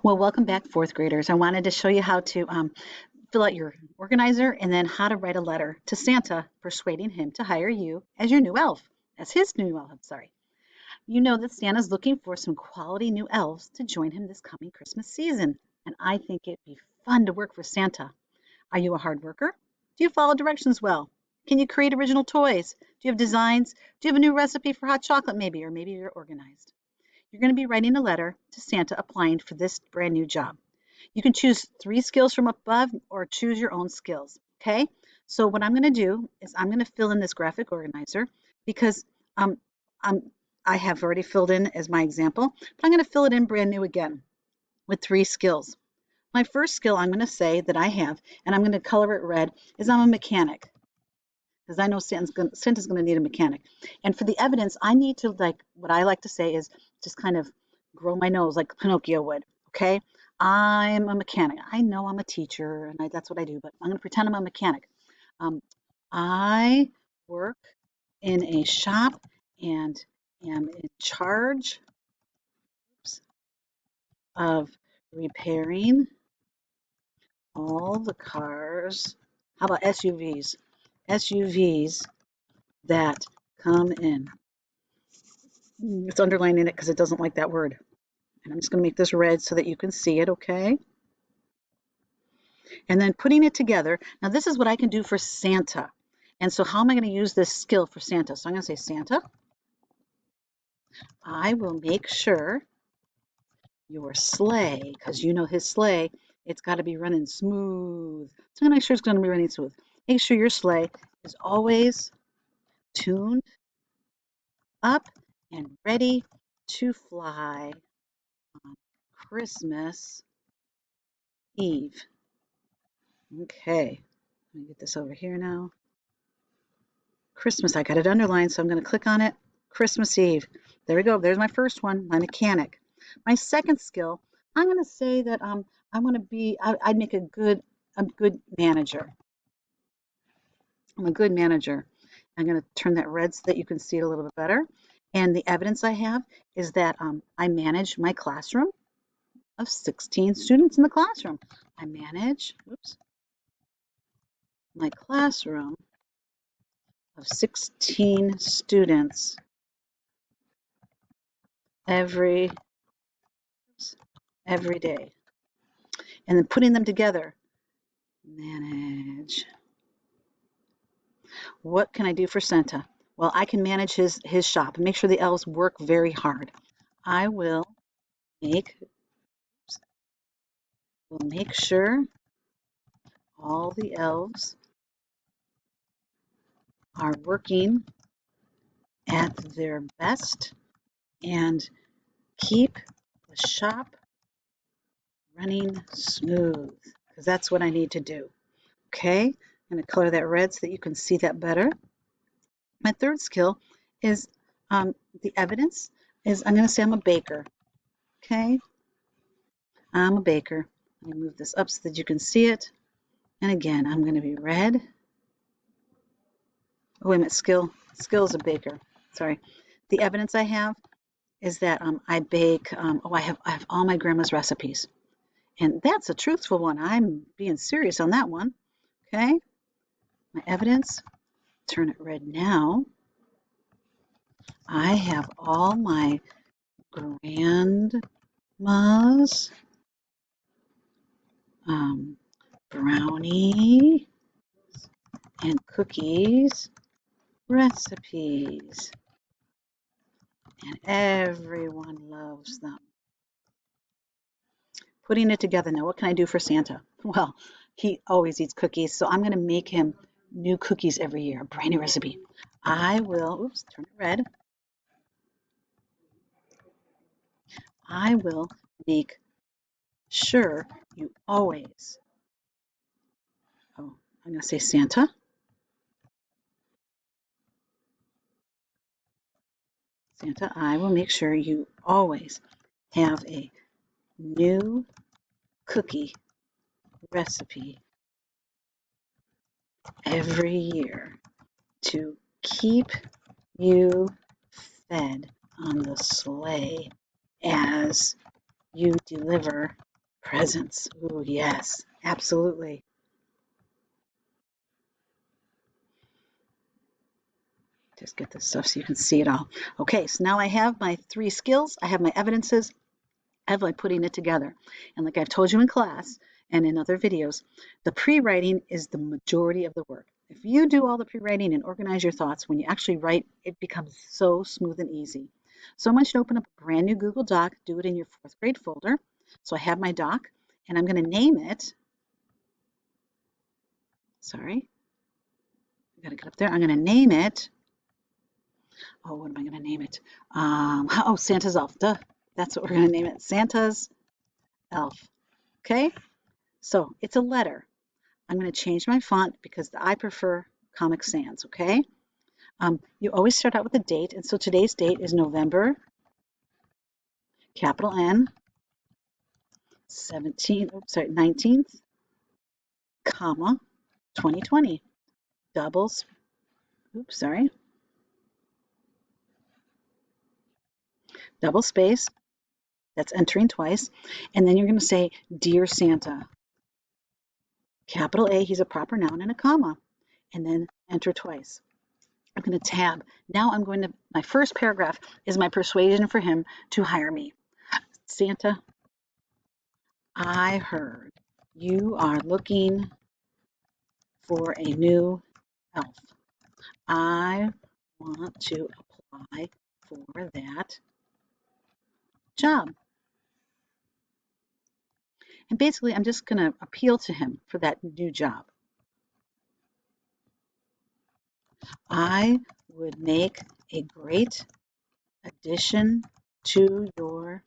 Well, welcome back, fourth graders. I wanted to show you how to fill out your organizer and then how to write a letter to Santa persuading him to hire you as your new elf, as his new elf, I'm sorry. You know that Santa's looking for some quality new elves to join him this coming Christmas season, and I think it'd be fun to work for Santa. Are you a hard worker? Do you follow directions well? Can you create original toys? Do you have designs? Do you have a new recipe for hot chocolate, maybe? Or maybe you're organized. You're going to be writing a letter to Santa applying for this brand new job. You can choose 3 skills from above or choose your own skills, okay? So what I'm going to do is I'm going to fill in this graphic organizer because um, I'm, I have already filled in as my example, but I'm going to fill it in brand new again with 3 skills. My first skill I'm going to say that I have, and I'm going to color it red, is I'm a mechanic because I know Santa's going to need a mechanic. And for the evidence, I need to, like, what I like to say is just kind of grow my nose like Pinocchio would, okay? I'm a mechanic. I know I'm a teacher, and that's what I do, but I'm going to pretend I'm a mechanic. Um, I work in a shop and am in charge of repairing all the cars. How about SUVs? SUVs that come in. It's underlining it because it doesn't like that word. And I'm just going to make this red so that you can see it, okay? And then putting it together. Now, this is what I can do for Santa. And so how am I going to use this skill for Santa? So I'm going to say, Santa, I will make sure your sleigh, because you know his sleigh, it's got to be running smooth. So I'm going to make sure it's going to be running smooth. Make sure your sleigh is always tuned up and ready to fly on Christmas Eve. Okay, let me get this over here now. Christmas, I got it underlined, so I'm going to click on it. Christmas Eve. There we go. There's my first one, my mechanic. My second skill, I'm going to say that I'm going to be, I'd make a good manager. I'm a good manager. I'm going to turn that red so that you can see it a little bit better. And the evidence I have is that I manage my classroom of 16 students in the classroom. I manage, oops, my classroom of 16 students every every day. And then putting them together, manage. What can I do for Santa? Well, I can manage his shop and make sure the elves work very hard. I make will make sure all the elves are working at their best and keep the shop running smooth because that's what I need to do. Okay, I'm going to color that red so that you can see that better. My third skill is the evidence is I'm going to say I'm a baker. Okay, I'm a baker. Let me move this up so that you can see it. And again, I'm going to be red. Oh, wait a minute, skill is a baker. Sorry. The evidence I have is that I bake. I have all my grandma's recipes, and that's a truthful one. I'm being serious on that one. Okay, my evidence. Turn it red now. I have all my grandma's brownie and cookies recipes, and everyone loves them. Putting it together now, what can I do for Santa? Well, he always eats cookies, so I'm going to make him new cookies every year, a brand new recipe. I will, oops, turn it red. I will make sure you always, oh, I'm going to say Santa. Santa, I will make sure you always have a new cookie recipe every year to keep you fed on the sleigh as you deliver presents. Ooh, yes, absolutely. Just get this stuff so you can see it all. Okay, so now I have my 3 skills. I have my evidences. I have like putting it together. And like I've told you in class and in other videos, the pre-writing is the majority of the work. If you do all the pre-writing and organize your thoughts, when you actually write, it becomes so smooth and easy. So I want you to open up a brand new Google Doc, do it in your 4th grade folder. So I have my doc and I'm going to name it. Sorry, I got to get up there. I'm going to name it. Oh, what am I going to name it? Oh, Santa's Elf. Duh. That's what we're going to name it. Santa's Elf. Okay. So it's a letter. I'm going to change my font because I prefer Comic Sans, okay? You always start out with a date, and so today's date is November, capital N, 19th, comma, 2020, doubles, double space, that's entering twice, and then you're going to say, Dear Santa, capital A, he's a proper noun, and a comma, and then enter twice. I'm going to tab. Now my first paragraph is my persuasion for him to hire me. Santa, I heard you are looking for a new elf. I want to apply for that job. And basically, I'm just going to appeal to him for that new job. I would make a great addition to your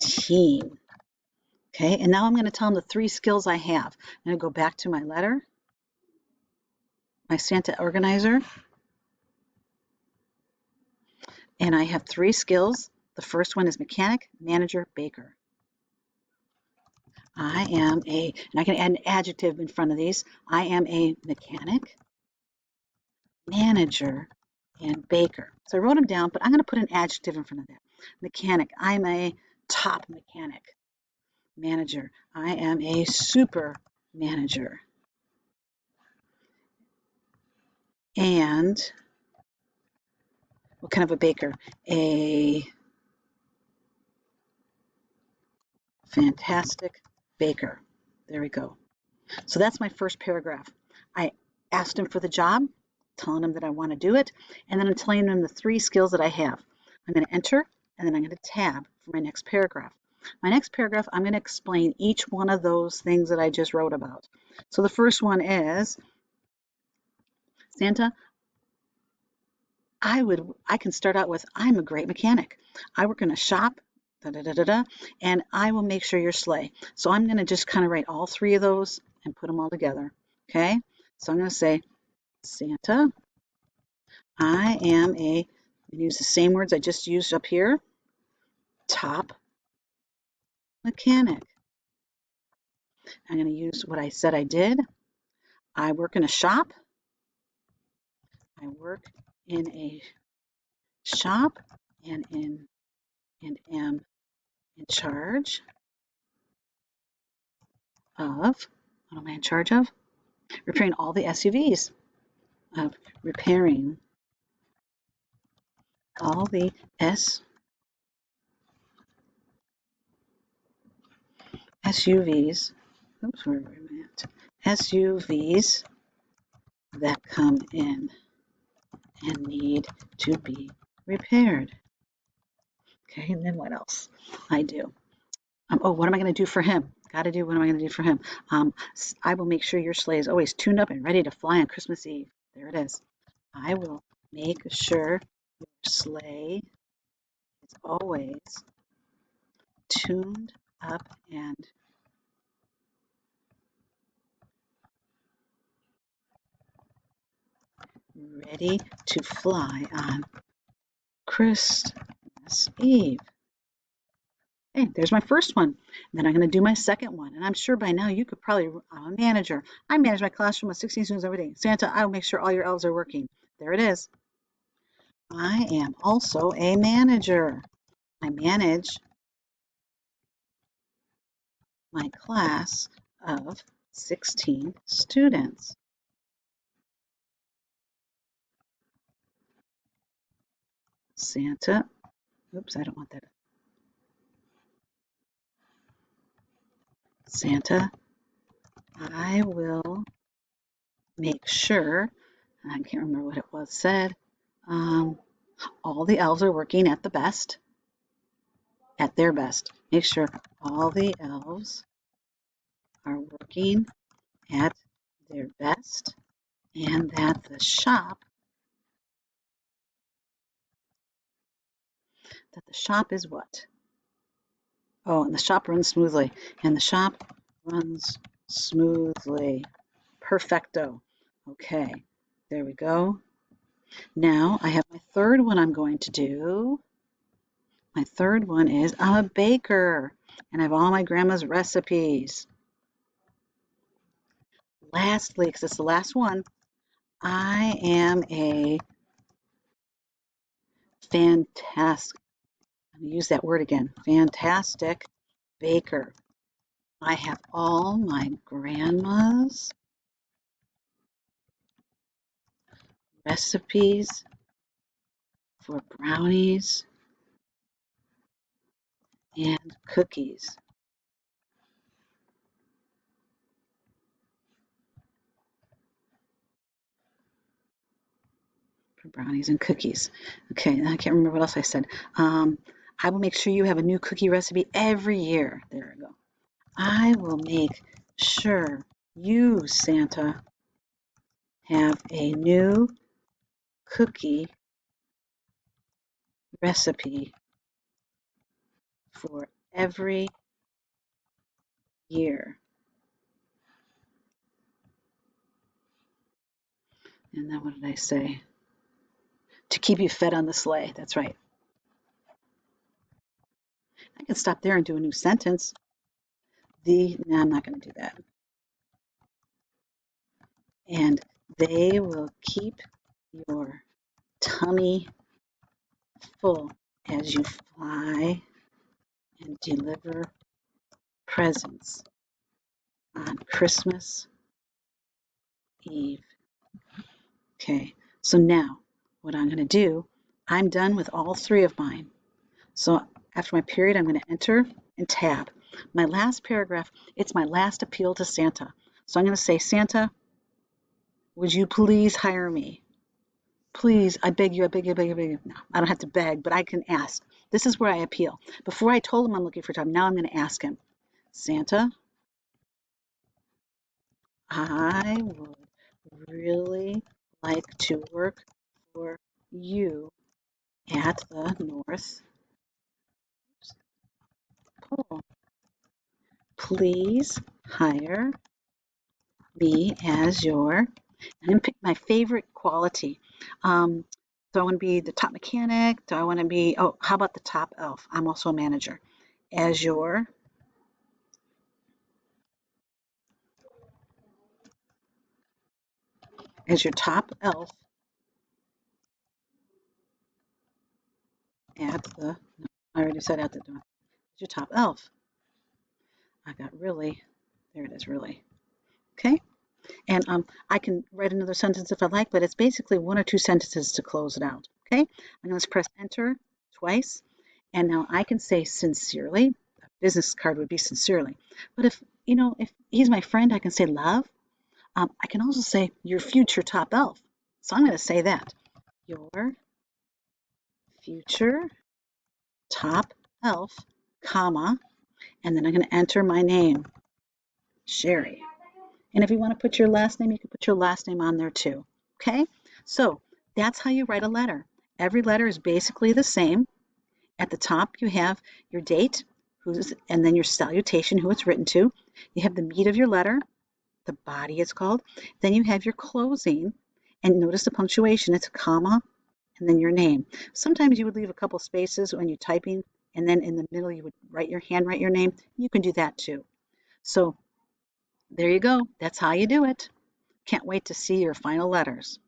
team. Okay, and now I'm going to tell him the 3 skills I have. I'm going to go back to my letter, my Santa organizer, and I have 3 skills. The first one is mechanic, manager, baker. And I can add an adjective in front of these. I am a mechanic, manager, and baker. So I wrote them down, but I'm going to put an adjective in front of that. Mechanic, I'm a top mechanic. Manager, I am a super manager. And what kind of a baker? A fantastic baker. There we go. So that's my first paragraph. I asked him for the job, telling him that I want to do it, and then I'm telling him the 3 skills that I have. I'm going to enter, and then I'm going to tab for my next paragraph. My next paragraph, I'm going to explain each one of those things that I just wrote about. So the first one is, Santa, I can start out with, I'm a great mechanic. I work in a shop, and I will make sure your sleigh. So I'm going to just kind of write all 3 of those and put them all together. Okay, so I'm going to say, Santa, I am use the same words I just used up here, top mechanic. I'm going to use what I said I did. I work in a shop. I work in a shop and am in charge of, what am I in charge of? Repairing all the SUVs. Repairing all the SUVs. Oops, where are we at? SUVs that come in and need to be repaired. Okay, and then what else I do? Oh, what am I going to do for him? Got to do what am I going to do for him? I will make sure your sleigh is always tuned up and ready to fly on Christmas Eve. There it is. I will make sure your sleigh is always tuned up and ready to fly on Christmas Eve. Hey, there's my first one. Then I'm going to do my second one. And I'm sure by now you could probably, I'm a manager. I manage my classroom with 16 students every day. Santa, I'll make sure all your elves are working. There it is. I am also a manager. I manage my class of 16 students. Santa, oops, I don't want that. Santa, I will make sure, I can't remember what it was said, all the elves are working at their best. Make sure all the elves are working at their best and that the shop is what? Oh, and the shop runs smoothly. And the shop runs smoothly. Perfecto. Okay, there we go. Now I have my third one I'm going to do. My third one is I'm a baker and I have all my grandma's recipes. Lastly, because it's the last one, I am a fantastic, I'm going to use that word again, fantastic baker. I have all my grandma's recipes for brownies and cookies. For brownies and cookies. Okay, I can't remember what else I said. I will make sure you have a new cookie recipe every year. There we go. I will make sure you, Santa, have a new cookie recipe for every year. And then what did I say? To keep you fed on the sleigh. That's right. I can stop there and do a new sentence. No, I'm not going to do that. And they will keep your tummy full as you fly and deliver presents on Christmas Eve. Okay, so now what I'm going to do, I'm done with all three of mine. So after my period, I'm going to enter and tab. My last paragraph, it's my last appeal to Santa. So I'm going to say, Santa, would you please hire me? Please, I beg you, I beg you, I beg you, I beg you. No, I don't have to beg, but I can ask. This is where I appeal. Before I told him I'm looking for a job, now I'm going to ask him, Santa, I would really like to work for you at the North Pole. Please hire me as your, I'm going to pick my favorite quality. Do I want to be the top mechanic? Do I want to be, oh, how about the top elf? I'm also a manager. As your top elf at the, no, I already said at the door. As your top elf. I got really, there it is, really. Okay. And I can write another sentence if I like, but it's basically one or two sentences to close it out. Okay. I'm going to press enter twice. And now I can say sincerely. A business card would be sincerely. But if, if he's my friend, I can say love. I can also say your future top elf. So I'm going to say that. Your future top elf, comma, and then I'm going to enter my name, Sherry. And if you want to put your last name, you can put your last name on there too. Okay? So that's how you write a letter. Every letter is basically the same. At the top, you have your date, and then your salutation, who it's written to. You have the meat of your letter, the body it's called. Then you have your closing, and notice the punctuation. It's a comma, and then your name. Sometimes you would leave a couple spaces when you're typing, and then in the middle you would handwrite your name. You can do that too. So there you go. That's how you do it. Can't wait to see your final letters.